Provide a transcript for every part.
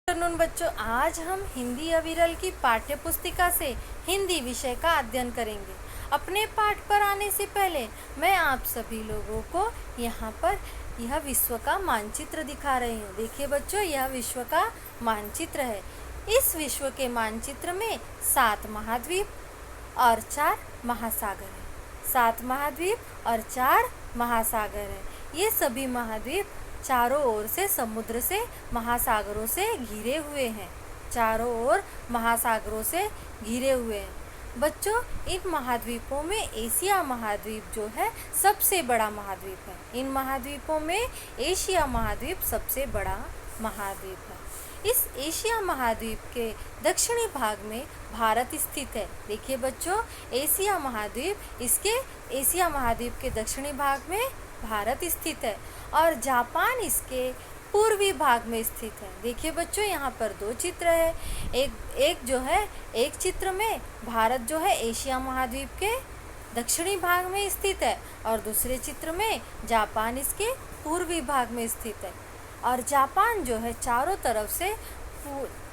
Afternoon बच्चों, आज हम हिंदी अविरल की पाठ्य पुस्तिका से हिंदी विषय का अध्ययन करेंगे। अपने पाठ पर आने से पहले मैं आप सभी लोगों को यहाँ पर यह विश्व का मानचित्र दिखा रही हूँ। देखिए बच्चों, यह विश्व का मानचित्र है। इस विश्व के मानचित्र में 7 महाद्वीप और 4 महासागर हैं। 7 महाद्वीप और 4 महासागर हैं। ये सभी महाद्वीप चारों ओर से समुद्र से महासागरों से घिरे हुए हैं। चारों ओर महासागरों से घिरे हुए हैं। बच्चों, इन महाद्वीपों में एशिया महाद्वीप जो है सबसे बड़ा महाद्वीप है। इन महाद्वीपों में एशिया महाद्वीप सबसे बड़ा महाद्वीप है। इस एशिया महाद्वीप के दक्षिणी भाग में भारत स्थित है। देखिए बच्चों, एशिया महाद्वीप के दक्षिणी भाग में भारत स्थित है और जापान इसके पूर्वी भाग में स्थित है। देखिए बच्चों, यहाँ पर 2 चित्र है। एक चित्र में भारत जो है एशिया महाद्वीप के दक्षिणी भाग में स्थित है और दूसरे चित्र में जापान इसके पूर्वी भाग में स्थित है। और जापान जो है चारों तरफ से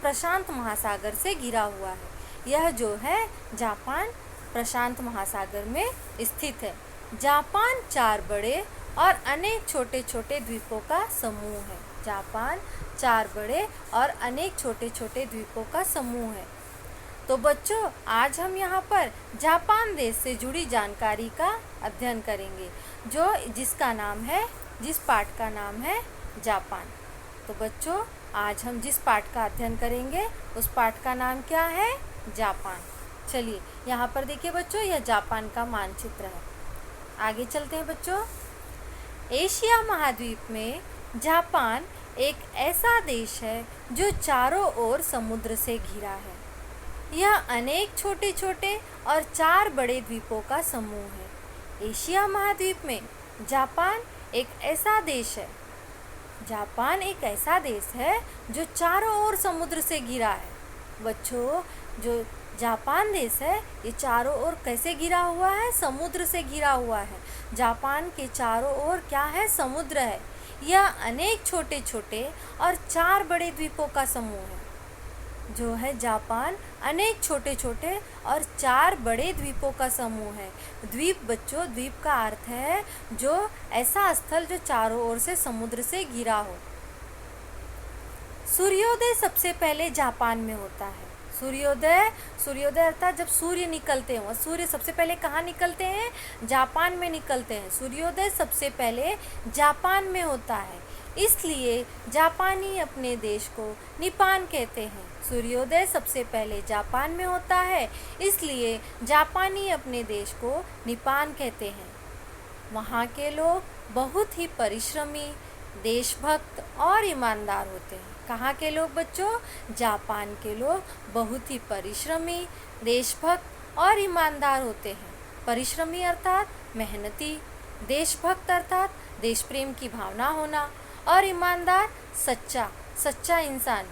प्रशांत महासागर से घिरा हुआ है। यह जो है जापान प्रशांत महासागर में स्थित है। जापान 4 बड़े और अनेक छोटे छोटे द्वीपों का समूह है। जापान 4 बड़े और अनेक छोटे छोटे द्वीपों का समूह है। तो बच्चों, आज हम यहाँ पर जापान देश से जुड़ी जानकारी का अध्ययन करेंगे, जिस पाठ का नाम है जापान। तो बच्चों, आज हम जिस पाठ का अध्ययन करेंगे उस पाठ का नाम क्या है? जापान। चलिए यहाँ पर देखिए बच्चों, यह जापान का मानचित्र है। आगे चलते हैं बच्चों। एशिया महाद्वीप में जापान एक ऐसा देश है जो चारों ओर समुद्र से घिरा है। यह अनेक छोटे छोटे और 4 बड़े द्वीपों का समूह है। एशिया महाद्वीप में जापान एक ऐसा देश है जो चारों ओर समुद्र से घिरा है। बच्चों, जो जापान देश है ये चारों ओर कैसे घिरा हुआ है? समुद्र से घिरा हुआ है। जापान के चारों ओर क्या है? समुद्र है। यह अनेक छोटे छोटे और 4 बड़े द्वीपों का समूह है। जो है जापान अनेक छोटे छोटे और 4 बड़े द्वीपों का समूह है। द्वीप बच्चों, द्वीप का अर्थ है जो ऐसा स्थल जो चारों ओर से समुद्र से घिरा हो। सूर्योदय सबसे पहले जापान में होता है। सूर्योदय अर्थात जब सूर्य निकलते हैं, सूर्य सबसे पहले कहाँ निकलते हैं? जापान में निकलते हैं। सूर्योदय सबसे पहले जापान में होता है, इसलिए जापानी अपने देश को निपान कहते हैं। सूर्योदय सबसे पहले जापान में होता है, इसलिए जापानी अपने देश को निपान कहते हैं। वहाँ के लोग बहुत ही परिश्रमी, देशभक्त और ईमानदार होते हैं। कहाँ के लोग बच्चों? जापान के लोग बहुत ही परिश्रमी, देशभक्त और ईमानदार होते हैं। परिश्रमी अर्थात मेहनती, देशभक्त अर्थात देश प्रेम की भावना होना, और ईमानदार सच्चा इंसान,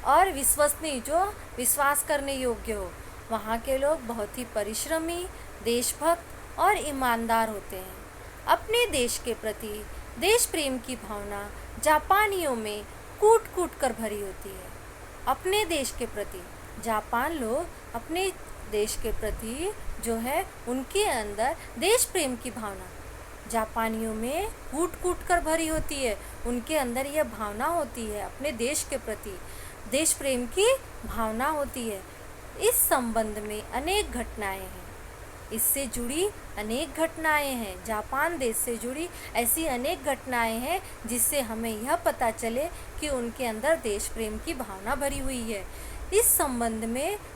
और विश्वसनीय जो विश्वास करने योग्य हो। वहाँ के लोग बहुत ही परिश्रमी, देशभक्त और ईमानदार होते हैं। अपने देश के प्रति देश प्रेम की भावना जापानियों में कूट कूट कर भरी होती है। अपने देश के प्रति जापान लोग अपने देश के प्रति जो है उनके अंदर देश प्रेम की भावना जापानियों में कूट कूट कर भरी होती है। उनके अंदर यह भावना होती है, अपने देश के प्रति देश प्रेम की भावना होती है। इस संबंध में अनेक घटनाएं हैं, इससे जुड़ी अनेक घटनाएं हैं। जापान देश से जुड़ी ऐसी अनेक घटनाएं हैं जिससे हमें यह पता चले कि उनके अंदर देश प्रेम की भावना भरी हुई है। इस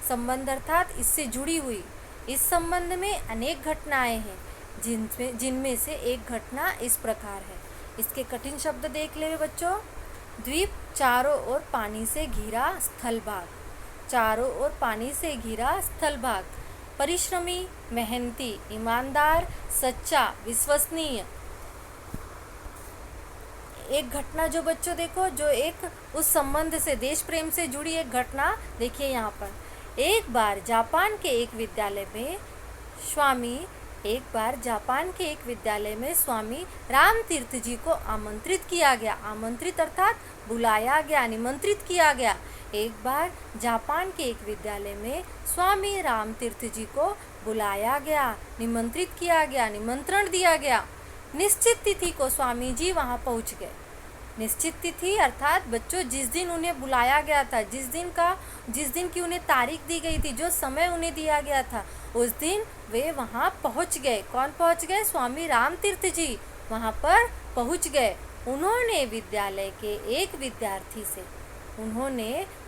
संबंध अर्थात इससे जुड़ी हुई इस संबंध में अनेक घटनाएं हैं, जिनमें से एक घटना इस प्रकार है। इसके कठिन शब्द देख ले बच्चों। द्वीप चारों ओर पानी से घिरा स्थल भाग। चारों ओर पानी से घिरा स्थल भाग। परिश्रमी, मेहनती, ईमानदार, सच्चा, विश्वसनीय। एक घटना जो बच्चों देखो, जो एक उस संबंध से देश प्रेम से जुड़ी एक घटना देखिए यहाँ पर। एक बार जापान के एक विद्यालय में स्वामी राम तीर्थ जी को आमंत्रित किया गया। आमंत्रित अर्थात बुलाया गया, निमंत्रित किया गया। एक बार जापान के एक विद्यालय में स्वामी रामतीर्थ जी को बुलाया गया, निमंत्रित किया गया, निमंत्रण दिया गया। निश्चित तिथि को स्वामी जी वहाँ पहुँच गए। निश्चित तिथि अर्थात बच्चों जिस दिन उन्हें बुलाया गया था, जिस दिन की उन्हें तारीख दी गई थी, जो समय उन्हें दिया गया था, उस दिन वे वहाँ पहुँच गए। कौन पहुँच गए? स्वामी रामतीर्थ जी वहाँ पर पहुँच गए। उन्होंने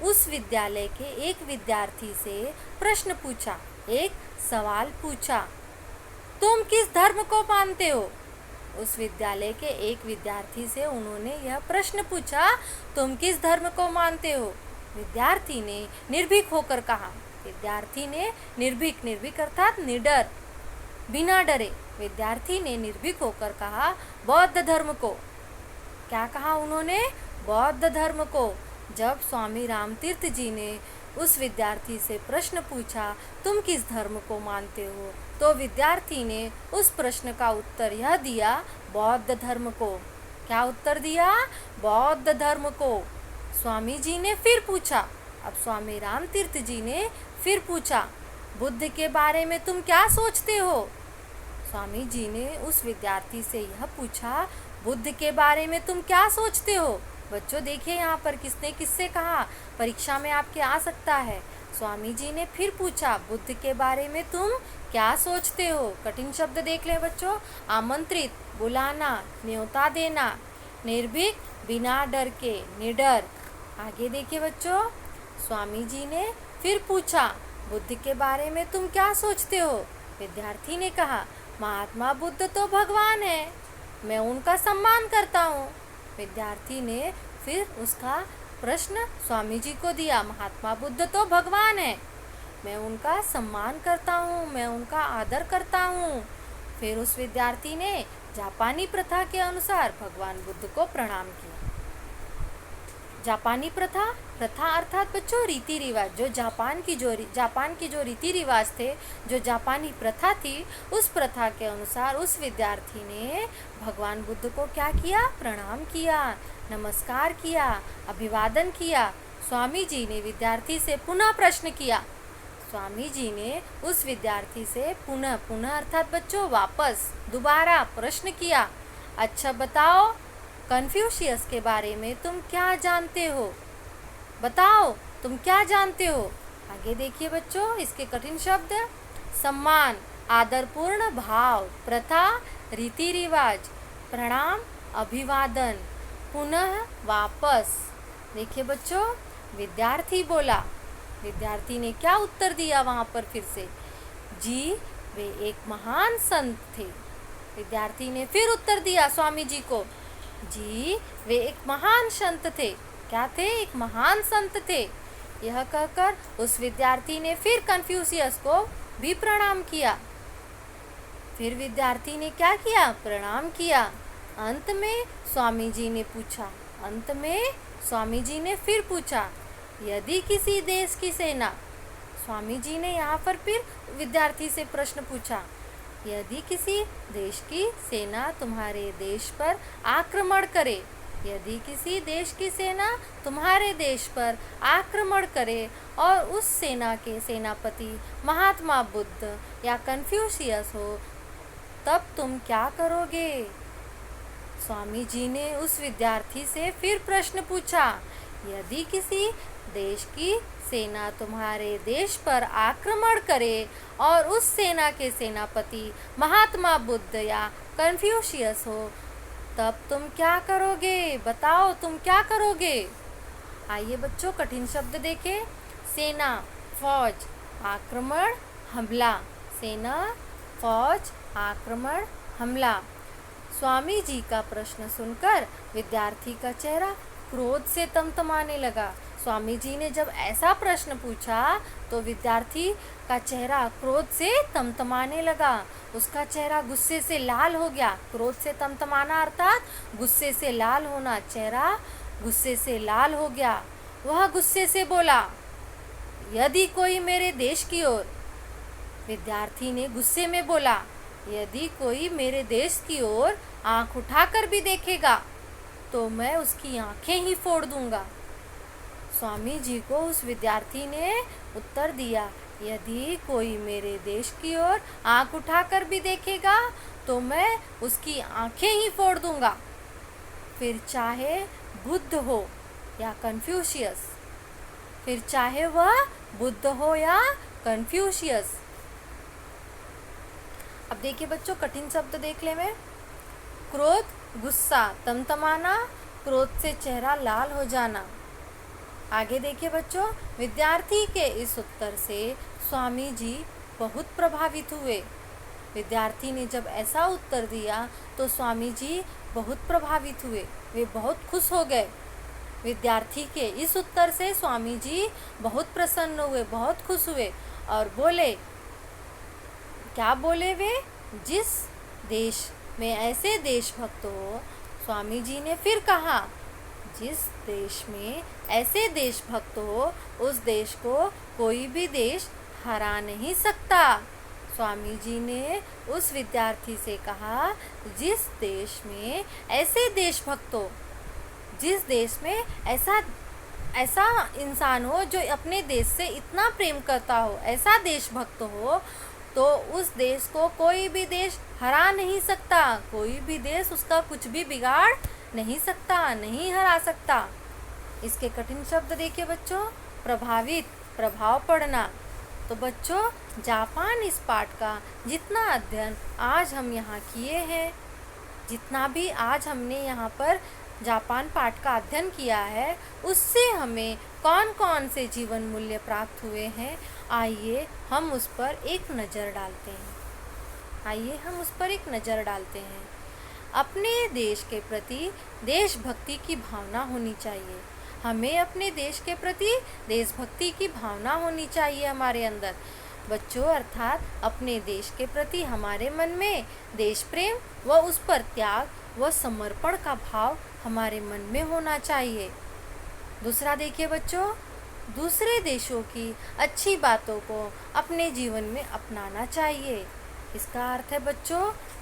उस विद्यालय के एक विद्यार्थी से प्रश्न पूछा, एक सवाल पूछा, तुम किस धर्म को मानते हो? उस विद्यालय के एक विद्यार्थी से उन्होंने यह प्रश्न पूछा, तुम किस धर्म को मानते हो? विद्यार्थी ने निर्भीक होकर कहा, विद्यार्थी ने निर्भीक अर्थात निडर, बिना डरे, विद्यार्थी ने निर्भीक होकर कहा बौद्ध धर्म को। क्या कहा उन्होंने? बौद्ध धर्म को। जब स्वामी रामतीर्थ जी ने उस विद्यार्थी से प्रश्न पूछा, तुम किस धर्म को मानते हो, तो विद्यार्थी ने उस प्रश्न का उत्तर यह दिया, बौद्ध धर्म को। क्या उत्तर दिया? बौद्ध धर्म को। स्वामी जी ने फिर पूछा, अब स्वामी रामतीर्थ जी ने फिर पूछा, बुद्ध के बारे में तुम क्या सोचते हो? स्वामी जी ने उस विद्यार्थी से यह पूछा, बुद्ध के बारे में तुम क्या सोचते हो? बच्चों देखिए यहाँ पर किसने किससे कहा, परीक्षा में आपके आ सकता है। स्वामी जी ने फिर पूछा, बुद्ध के बारे में तुम क्या सोचते हो? कठिन शब्द देख लें बच्चों, आमंत्रित, बुलाना, न्योता देना, निर्भीक, बिना डर के, निडर। आगे देखिए बच्चों, स्वामी जी ने फिर पूछा, बुद्ध के बारे में तुम क्या सोचते हो? विद्यार्थी ने कहा, महात्मा बुद्ध तो भगवान है, मैं उनका सम्मान करता हूँ। विद्यार्थी ने फिर उसका प्रश्न स्वामी जी को दिया, महात्मा बुद्ध तो भगवान है, मैं उनका सम्मान करता हूँ, मैं उनका आदर करता हूँ। फिर उस विद्यार्थी ने जापानी प्रथा के अनुसार भगवान बुद्ध को प्रणाम किया। जापानी प्रथा अर्थात बच्चों रीति रिवाज, जो जापान की जो रीति रिवाज थे, जो जापानी प्रथा थी, उस प्रथा के अनुसार उस विद्यार्थी ने भगवान बुद्ध को क्या किया? प्रणाम किया, नमस्कार किया, अभिवादन किया। स्वामी जी ने विद्यार्थी से पुनः प्रश्न किया। स्वामी जी ने उस विद्यार्थी से पुनः अर्थात बच्चों वापस, दोबारा प्रश्न किया, अच्छा बताओ, कन्फ्यूशियस के बारे में तुम क्या जानते हो? बताओ तुम क्या जानते हो? आगे देखिए बच्चों, इसके कठिन शब्द, सम्मान, आदरपूर्ण भाव, प्रथा, रीति रिवाज, प्रणाम, अभिवादन, पुनः, वापस। देखिए बच्चों, विद्यार्थी बोला, विद्यार्थी ने क्या उत्तर दिया वहाँ पर फिर से? जी वे एक महान संत थे। विद्यार्थी ने फिर उत्तर दिया स्वामी जी को, जी वे एक महान संत थे। क्या थे? एक महान संत थे। यह कहकर उस विद्यार्थी ने फिर कन्फ्यूशियस को भी प्रणाम किया। फिर विद्यार्थी ने क्या किया? प्रणाम किया। अंत में स्वामी जी ने फिर पूछा, यदि किसी देश की सेना, स्वामी जी ने यहाँ पर फिर विद्यार्थी से प्रश्न पूछा, यदि किसी देश की सेना तुम्हारे देश पर आक्रमण करे, यदि किसी देश की सेना तुम्हारे देश पर आक्रमण करे और उस सेना के सेनापति महात्मा बुद्ध या कन्फ्यूशियस हो, तब तुम क्या करोगे? स्वामी जी ने उस विद्यार्थी से फिर प्रश्न पूछा, यदि किसी देश की सेना तुम्हारे देश पर आक्रमण करे और उस सेना के सेनापति महात्मा बुद्ध या कन्फ्यूशियस हो, तब तुम क्या करोगे? बताओ तुम क्या करोगे? आइए बच्चों कठिन शब्द देखें। सेना, फौज, आक्रमण, हमला। सेना, फौज, आक्रमण, हमला। स्वामी जी का प्रश्न सुनकर विद्यार्थी का चेहरा क्रोध से तमतमाने लगा। स्वामी जी ने जब ऐसा प्रश्न पूछा तो विद्यार्थी का चेहरा क्रोध से तमतमाने लगा। उसका चेहरा गुस्से से लाल हो गया। क्रोध से तमतमाना अर्थात गुस्से से लाल होना, चेहरा गुस्से से लाल हो गया। वह गुस्से से बोला, यदि कोई मेरे देश की ओर, विद्यार्थी ने गुस्से में बोला, यदि कोई मेरे देश की ओर आंख उठाकर भी देखेगा तो मैं उसकी आंखें ही फोड़ दूंगा। स्वामी जी को उस विद्यार्थी ने उत्तर दिया, यदि कोई मेरे देश की ओर आंख उठाकर भी देखेगा तो मैं उसकी आंखें ही फोड़ दूंगा, फिर चाहे बुद्ध हो या कन्फ्यूशियस, फिर चाहे वह बुद्ध हो या कन्फ्यूशियस। अब देखिए बच्चों, कठिन शब्द देख ले में। क्रोध, गुस्सा, तमतमाना, क्रोध से चेहरा लाल हो जाना। आगे देखिए बच्चों, विद्यार्थी के इस उत्तर से स्वामी जी बहुत प्रभावित हुए। विद्यार्थी ने जब ऐसा उत्तर दिया तो स्वामी जी बहुत प्रभावित हुए, वे बहुत खुश हो गए। विद्यार्थी के इस उत्तर से स्वामी जी बहुत प्रसन्न हुए, बहुत खुश हुए और बोले, क्या बोले वे, जिस देश में ऐसे देशभक्त हो, स्वामी जी ने फिर कहा, जिस देश में ऐसे देशभक्त हो उस देश को कोई भी देश हरा नहीं सकता। स्वामी जी ने उस विद्यार्थी से कहा, जिस देश में ऐसे देशभक्त हो, जिस देश में ऐसा इंसान हो जो अपने देश से इतना प्रेम करता हो, ऐसा देशभक्त हो, तो उस देश को कोई भी देश हरा नहीं सकता, कोई भी देश उसका कुछ भी बिगाड़ नहीं सकता, नहीं हरा सकता। इसके कठिन शब्द देखिए बच्चों। प्रभावित, प्रभाव पड़ना। तो बच्चों, जापान इस पाठ का जितना अध्ययन आज हम यहाँ किए हैं, जितना भी आज हमने यहाँ पर जापान पाठ का अध्ययन किया है, उससे हमें कौन कौन से जीवन मूल्य प्राप्त हुए हैं, आइए हम उस पर एक नज़र डालते हैं। आइए हम उस पर एक नज़र डालते हैं। अपने देश के प्रति देशभक्ति की भावना होनी चाहिए। हमें अपने देश के प्रति देशभक्ति की भावना होनी चाहिए हमारे अंदर। बच्चों, अर्थात अपने देश के प्रति हमारे मन में देश प्रेम व उस पर त्याग व समर्पण का भाव हमारे मन में होना चाहिए। दूसरा देखिए बच्चों, दूसरे देशों की अच्छी बातों को अपने जीवन में अपनाना चाहिए। इसका अर्थ है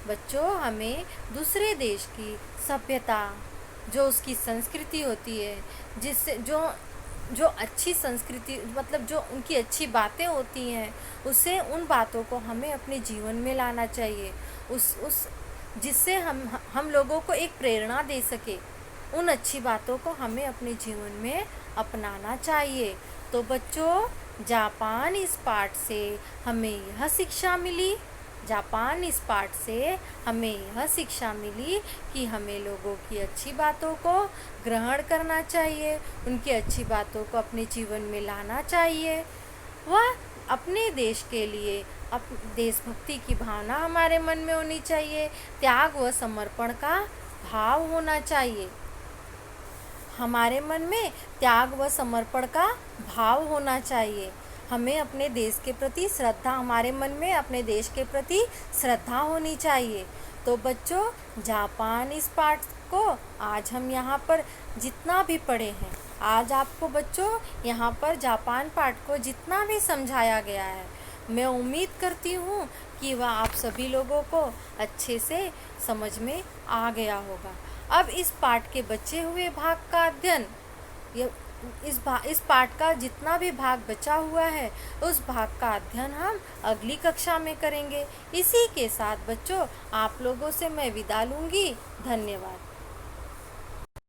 बच्चों हमें दूसरे देश की सभ्यता, जो उसकी संस्कृति होती है, जिससे जो अच्छी संस्कृति मतलब जो उनकी अच्छी बातें होती हैं, उससे उन बातों को हमें अपने जीवन में लाना चाहिए। उस जिससे हम लोगों को एक प्रेरणा दे सके, उन अच्छी बातों को हमें अपने जीवन में अपनाना चाहिए। तो बच्चों, जापान इस पाठ से हमें यह शिक्षा मिली, जापान इस पाठ से हमें यह शिक्षा मिली कि हमें लोगों की अच्छी बातों को ग्रहण करना चाहिए, उनकी अच्छी बातों को अपने जीवन में लाना चाहिए। वह अपने देश के लिए देशभक्ति की भावना हमारे मन में होनी चाहिए, त्याग व समर्पण का भाव होना चाहिए। हमारे मन में त्याग व समर्पण का भाव होना चाहिए। हमें अपने देश के प्रति श्रद्धा, हमारे मन में अपने देश के प्रति श्रद्धा होनी चाहिए। तो बच्चों, जापान इस पाठ को आज हम यहाँ पर जितना भी पढ़े हैं, आज आपको बच्चों यहाँ पर जापान पाठ को जितना भी समझाया गया है, मैं उम्मीद करती हूँ कि वह आप सभी लोगों को अच्छे से समझ में आ गया होगा। अब इस पाठ के बचे हुए भाग का अध्ययन, इस पाठ का जितना भी भाग बचा हुआ है, उस भाग का अध्ययन हम अगली कक्षा में करेंगे। इसी के साथ बच्चों, आप लोगों से मैं विदा लूँगी। धन्यवाद।